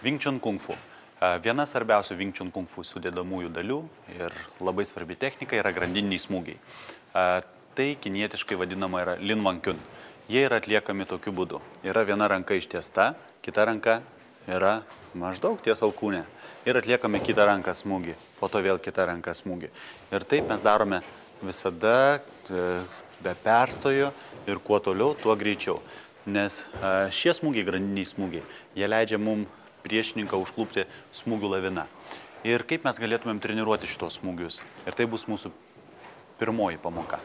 Wing Chun Kung Fu. Viena svarbiausių Wing Chun Kung Fu sudėdamųjų dalių ir labai svarbi technika yra grandininiai smūgiai. Tai kinietiškai vadinama yra Lin Wang Kun. Jie yra atliekami tokiu būdu. Yra viena ranka ištiesta, kita ranka yra maždaug ties alkūnė. Ir atliekame kitą ranką smūgį, po to vėl kitą ranką smūgį. Ir taip mes darome visada be perstojo ir kuo toliau, tuo greičiau. Nes šie smūgiai, grandiniai smūgiai, jie leidžia mums priešininką užklupti smūgių lavina. Ir kaip mes galėtumėm treniruoti šitos smūgius. Ir tai bus mūsų pirmoji pamoka.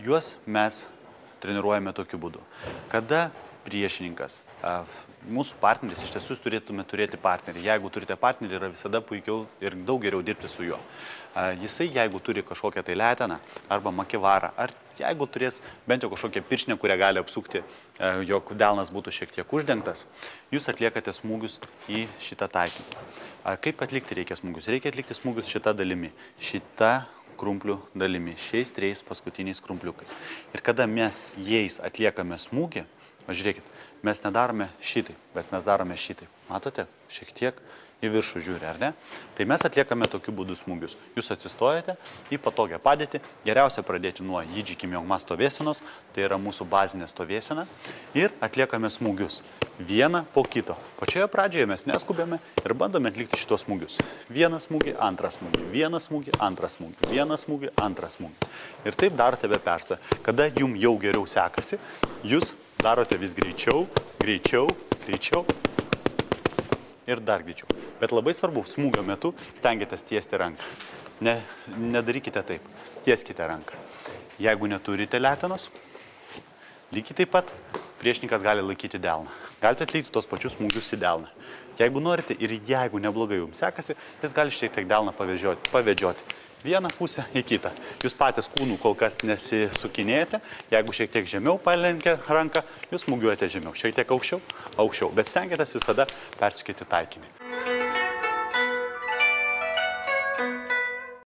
Juos mes treniruojame tokiu būdu. Kada priešininkas, mūsų partneris, iš tiesų turėtume turėti partnerį. Jeigu turite partnerį, yra visada puikiau ir daug geriau dirbti su juo. Jisai, jeigu turi kažkokią tai leteną arba makivarą, ar jeigu turės bent jau kažkokią pirštinę, kurią gali apsukti, jog delnas būtų šiek tiek uždengtas, jūs atliekate smūgius į šitą taikinį. Kaip atlikti reikia smūgius? Reikia atlikti smūgius šitą dalimi, šitą krumplių dalimi, šiais 3 paskutiniais krumpliukais. Ir kada mes jais atliekame smūgį, žiūrėkit, mes nedarome šitai, bet mes darome šitai. Matote, šiek tiek į viršų žiūri, ar ne? Tai mes atliekame tokiu būdu smūgius. Jūs atsistojate į patogią padėtį. Geriausia pradėti nuo Jidži Kim Jong Ma stovėsenos, tai yra mūsų bazinė stovėsena. Ir atliekame smūgius. Vieną po kito. Pačioje pradžioje mes neskubėme ir bandome atlikti šitos smūgius. Vieną smūgį, antrą smūgį. Vieną smūgį, antrą smūgį. Vieną smūgį, antrą smūgį. Ir taip darote be perstojo. Kada jums jau geriau sekasi, jūs darote vis greičiau, greičiau, greičiau ir dar greičiau. Bet labai svarbu, smūgio metu stengiatės tiesti ranką. Nedarykite taip, tieskite ranką. Jeigu neturite letenos, lygiai taip pat priešininkas gali laikyti delną. Galite atlikti tos pačius smūgius į delną. Jeigu norite ir jeigu neblogai jums sekasi, jis gali šiek tiek delną pavedžioti. Vieną pusę į kitą. Jūs patys kūnų kol kas nesisukinėjate. Jeigu šiek tiek žemiau palenkia ranką, jūs smūgiuojate žemiau. Šiek tiek aukščiau, aukščiau. Bet stengiatės visada persukyti taikinį.